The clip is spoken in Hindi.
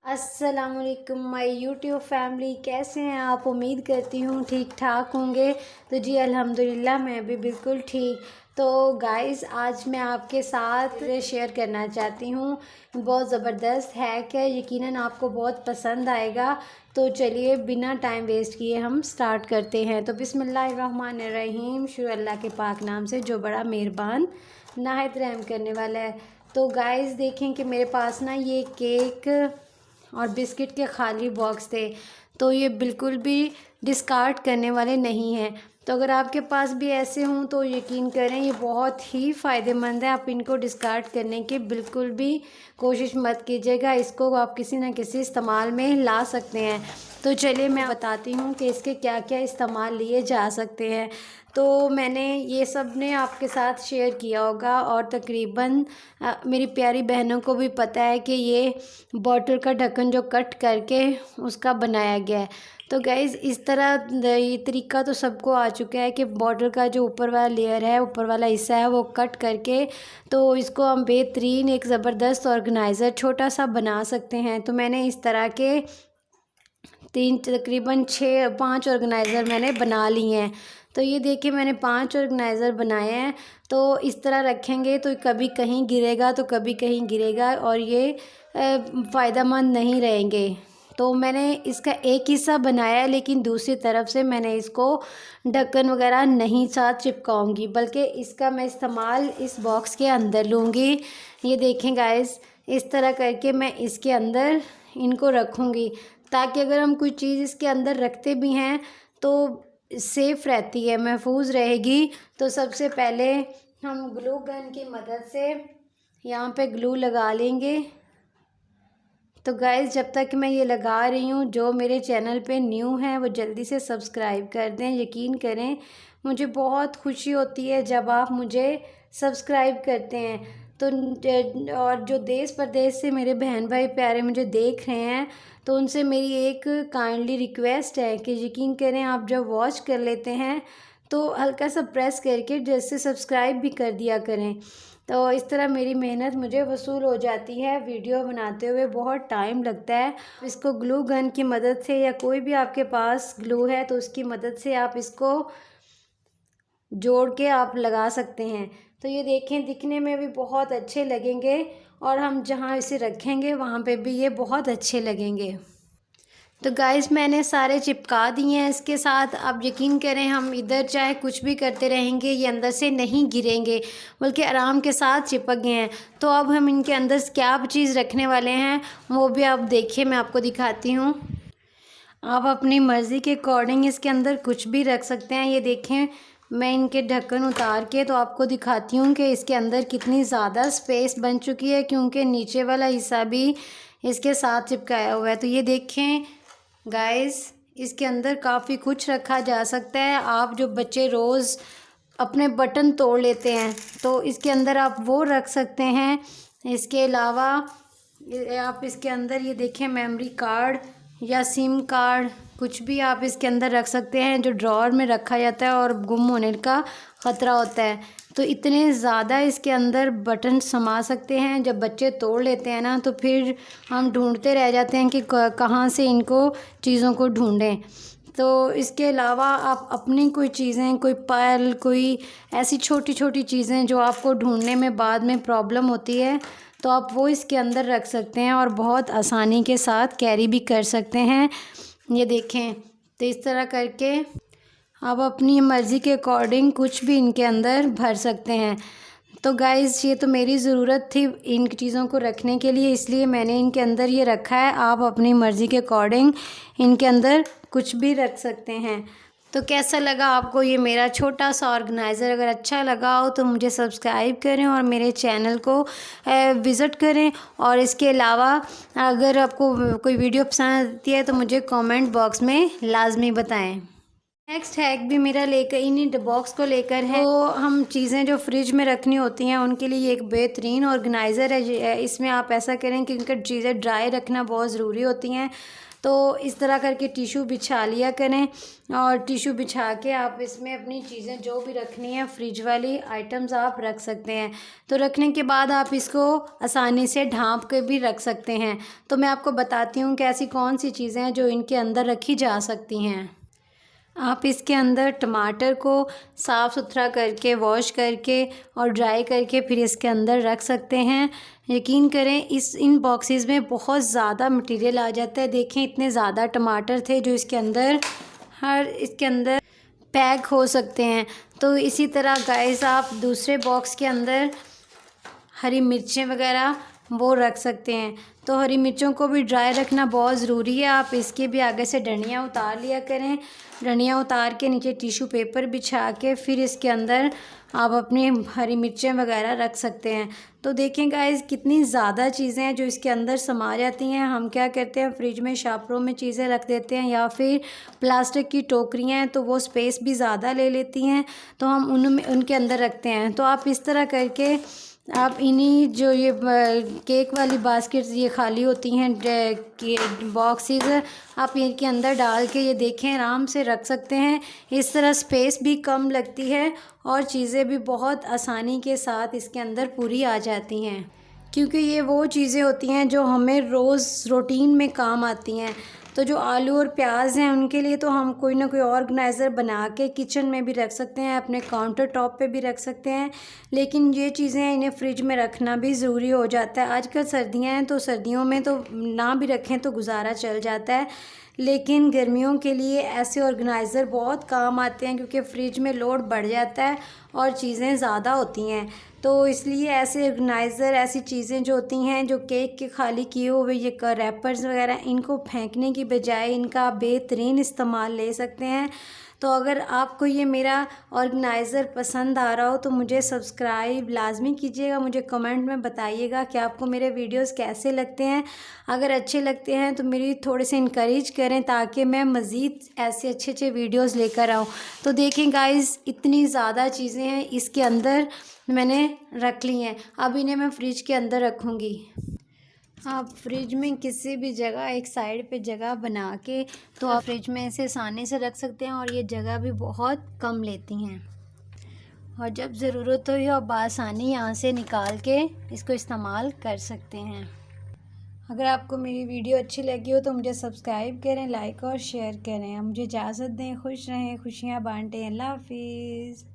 अस्सलामुअलैकुम माय यूट्यूब फैमिली, कैसे हैं आप। उम्मीद करती हूँ ठीक ठाक होंगे। तो जी अल्हम्दुलिल्लाह मैं भी बिल्कुल ठीक। तो गाइस आज मैं आपके साथ शेयर करना चाहती हूँ, बहुत ज़बरदस्त हैक है, यकीनन आपको बहुत पसंद आएगा। तो चलिए बिना टाइम वेस्ट किए हम स्टार्ट करते हैं। तो बिस्मिल्लाहिर्रहमानिर्रहीम, शुरू अल्लाह के पाक नाम से जो बड़ा मेहरबान नाहित रहम करने वाला है। तो गाइस देखें कि मेरे पास ना ये केक और बिस्किट के खाली बॉक्स थे, तो ये बिल्कुल भी डिस्कार्ड करने वाले नहीं हैं। तो अगर आपके पास भी ऐसे हों तो यकीन करें ये बहुत ही फ़ायदेमंद है। आप इनको डिस्कार्ड करने की बिल्कुल भी कोशिश मत कीजिएगा, इसको आप किसी न किसी इस्तेमाल में ला सकते हैं। तो चलिए मैं बताती हूँ कि इसके क्या क्या इस्तेमाल लिए जा सकते हैं। तो मैंने ये सब ने आपके साथ शेयर किया होगा और तकरीबन मेरी प्यारी बहनों को भी पता है कि ये बॉटल का ढक्कन जो कट करके उसका बनाया गया है। तो गाइज़ इस तरह ये तरीका तो सबको आ चुका है कि बॉटल का जो ऊपर वाला लेयर है, ऊपर वाला हिस्सा है, वो कट करके तो इसको हम बेहतरीन एक ज़बरदस्त ऑर्गेनाइज़र छोटा सा बना सकते हैं। तो मैंने इस तरह के तकरीबन 5 ऑर्गेनाइज़र मैंने बना लिए हैं। तो ये देखिए मैंने 5 ऑर्गेनाइज़र बनाए हैं। तो इस तरह रखेंगे तो कभी कहीं गिरेगा तो कभी कहीं गिरेगा और ये फ़ायदेमंद नहीं रहेंगे। तो मैंने इसका एक हिस्सा बनाया है, लेकिन दूसरी तरफ से मैंने इसको ढक्कन वगैरह नहीं साथ चिपकाऊंगी, बल्कि इसका मैं इस्तेमाल इस बॉक्स के अंदर लूँगी। ये देखें गाइस, इस तरह करके मैं इसके अंदर इनको रखूँगी, ताकि अगर हम कोई चीज़ इसके अंदर रखते भी हैं तो सेफ़ रहती है, महफूज रहेगी। तो सबसे पहले हम ग्लू गन की मदद से यहाँ पे ग्लू लगा लेंगे। तो गाइज़ जब तक मैं ये लगा रही हूँ, जो मेरे चैनल पे न्यू हैं वो जल्दी से सब्सक्राइब कर दें। यकीन करें मुझे बहुत खुशी होती है जब आप मुझे सब्सक्राइब करते हैं। तो और जो देश परदेश से मेरे बहन भाई प्यारे मुझे देख रहे हैं, तो उनसे मेरी एक काइंडली रिक्वेस्ट है कि यकीन करें आप जब वॉच कर लेते हैं तो हल्का सा प्रेस करके जैसे सब्सक्राइब भी कर दिया करें। तो इस तरह मेरी मेहनत मुझे वसूल हो जाती है। वीडियो बनाते हुए बहुत टाइम लगता है। इसको ग्लू गन की मदद से या कोई भी आपके पास ग्लू है तो उसकी मदद से आप इसको जोड़ के आप लगा सकते हैं। तो ये देखें दिखने में भी बहुत अच्छे लगेंगे और हम जहाँ इसे रखेंगे वहाँ पे भी ये बहुत अच्छे लगेंगे। तो गाइस मैंने सारे चिपका दिए हैं इसके साथ। आप यकीन करें हम इधर चाहे कुछ भी करते रहेंगे ये अंदर से नहीं गिरेंगे, बल्कि आराम के साथ चिपक गए हैं। तो अब हम इनके अंदर क्या चीज़ रखने वाले हैं वो भी आप देखिए, मैं आपको दिखाती हूँ। आप अपनी मर्ज़ी के अकॉर्डिंग इसके अंदर कुछ भी रख सकते हैं। ये देखें मैं इनके ढक्कन उतार के तो आपको दिखाती हूँ कि इसके अंदर कितनी ज़्यादा स्पेस बन चुकी है, क्योंकि नीचे वाला हिस्सा भी इसके साथ चिपकाया हुआ है। तो ये देखें गाइस इसके अंदर काफ़ी कुछ रखा जा सकता है। आप जो बच्चे रोज़ अपने बटन तोड़ लेते हैं तो इसके अंदर आप वो रख सकते हैं। इसके अलावा आप इसके अंदर ये देखें मेमोरी कार्ड या सिम कार्ड कुछ भी आप इसके अंदर रख सकते हैं, जो ड्रॉअर में रखा जाता है और गुम होने का ख़तरा होता है। तो इतने ज़्यादा इसके अंदर बटन समा सकते हैं। जब बच्चे तोड़ लेते हैं ना तो फिर हम ढूंढते रह जाते हैं कि कहाँ से इनको चीज़ों को ढूंढें। तो इसके अलावा आप अपनी कोई चीज़ें, कोई पायल, कोई ऐसी छोटी छोटी चीज़ें जो आपको ढूंढने में बाद में प्रॉब्लम होती है, तो आप वो इसके अंदर रख सकते हैं और बहुत आसानी के साथ कैरी भी कर सकते हैं। ये देखें तो इस तरह करके आप अपनी मर्ज़ी के अकॉर्डिंग कुछ भी इनके अंदर भर सकते हैं। तो गाइज़ ये तो मेरी ज़रूरत थी इन चीज़ों को रखने के लिए, इसलिए मैंने इनके अंदर ये रखा है। आप अपनी मर्ज़ी के अकॉर्डिंग इनके अंदर कुछ भी रख सकते हैं। तो कैसा लगा आपको ये मेरा छोटा सा ऑर्गेनाइज़र? अगर अच्छा लगा हो तो मुझे सब्सक्राइब करें और मेरे चैनल को विज़िट करें। और इसके अलावा अगर आपको कोई वीडियो पसंद आती है तो मुझे कमेंट बॉक्स में लाजमी बताएं। नेक्स्ट हैक भी मेरा लेकर इन्हीं बॉक्स को लेकर है। तो हम चीज़ें जो फ्रिज में रखनी होती हैं उनके लिए एक बेहतरीन ऑर्गेनाइज़र है। इसमें आप ऐसा करें कि उनकी चीज़ें ड्राई रखना बहुत ज़रूरी होती हैं। तो इस तरह करके टिशू बिछा लिया करें और टिशू बिछा के आप इसमें अपनी चीज़ें जो भी रखनी है फ्रिज वाली आइटम्स आप रख सकते हैं। तो रखने के बाद आप इसको आसानी से ढाँप के भी रख सकते हैं। तो मैं आपको बताती हूँ कि ऐसी कौन सी चीज़ें हैं जो इनके अंदर रखी जा सकती हैं। आप इसके अंदर टमाटर को साफ़ सुथरा करके वॉश करके और ड्राई करके फिर इसके अंदर रख सकते हैं। यकीन करें इन बॉक्सेस में बहुत ज़्यादा मटेरियल आ जाता है। देखें इतने ज़्यादा टमाटर थे जो इसके अंदर पैक हो सकते हैं। तो इसी तरह गाइस आप दूसरे बॉक्स के अंदर हरी मिर्चें वगैरह वो रख सकते हैं। तो हरी मिर्चों को भी ड्राई रखना बहुत ज़रूरी है। आप इसके भी आगे से डंडियाँ उतार लिया करें। डंडियाँ उतार के नीचे टिशू पेपर बिछा के फिर इसके अंदर आप अपनी हरी मिर्चें वगैरह रख सकते हैं। तो देखें गाइस कितनी ज़्यादा चीज़ें हैं जो इसके अंदर समा जाती हैं। हम क्या करते हैं फ्रिज में शापरों में चीज़ें रख देते हैं या फिर प्लास्टिक की टोकरियाँ हैं तो वो स्पेस भी ज़्यादा ले लेती हैं, तो हम उनके अंदर रखते हैं। तो आप इस तरह करके आप इन्हीं जो ये केक वाली बास्केट्स ये खाली होती हैं बॉक्सेस, आप इनके अंदर डाल के ये देखें आराम से रख सकते हैं। इस तरह स्पेस भी कम लगती है और चीज़ें भी बहुत आसानी के साथ इसके अंदर पूरी आ जाती हैं, क्योंकि ये वो चीज़ें होती हैं जो हमें रोज़ रूटीन में काम आती हैं। तो जो आलू और प्याज हैं उनके लिए तो हम कोई ना कोई ऑर्गेनाइज़र बना के किचन में भी रख सकते हैं, अपने काउंटर टॉप पे भी रख सकते हैं। लेकिन ये चीज़ें इन्हें फ्रिज में रखना भी ज़रूरी हो जाता है। आजकल सर्दियां हैं तो सर्दियों में तो ना भी रखें तो गुजारा चल जाता है, लेकिन गर्मियों के लिए ऐसे ऑर्गेनाइज़र बहुत काम आते हैं क्योंकि फ्रिज में लोड बढ़ जाता है और चीज़ें ज़्यादा होती हैं। तो इसलिए ऐसे ऑर्गेनाइज़र ऐसी चीज़ें जो होती हैं जो केक के खाली किए हुए ये रैपर्स वगैरह इनको फेंकने की बजाय इनका बेहतरीन इस्तेमाल ले सकते हैं। तो अगर आपको ये मेरा ऑर्गेनाइज़र पसंद आ रहा हो तो मुझे सब्सक्राइब लाजमी कीजिएगा, मुझे कमेंट में बताइएगा कि आपको मेरे वीडियोस कैसे लगते हैं। अगर अच्छे लगते हैं तो मेरी थोड़े से इनकरेज करें ताकि मैं मज़ीद ऐसे अच्छे अच्छे वीडियोस लेकर आऊँ। तो देखें गाइस इतनी ज़्यादा चीज़ें हैं इसके अंदर मैंने रख ली हैं। अब इन्हें मैं फ्रिज के अंदर रखूँगी। आप फ्रिज में किसी भी जगह एक साइड पे जगह बना के तो आप फ्रिज में इसे आसानी से रख सकते हैं और ये जगह भी बहुत कम लेती हैं। और जब ज़रूरत हो आप आसानी यहाँ से निकाल के इसको इस्तेमाल कर सकते हैं। अगर आपको मेरी वीडियो अच्छी लगी हो तो मुझे सब्सक्राइब करें, लाइक और शेयर करें। मुझे इजाज़त दें, खुश रहें, खुशियाँ बांटें। अल्लाह हाफिज़।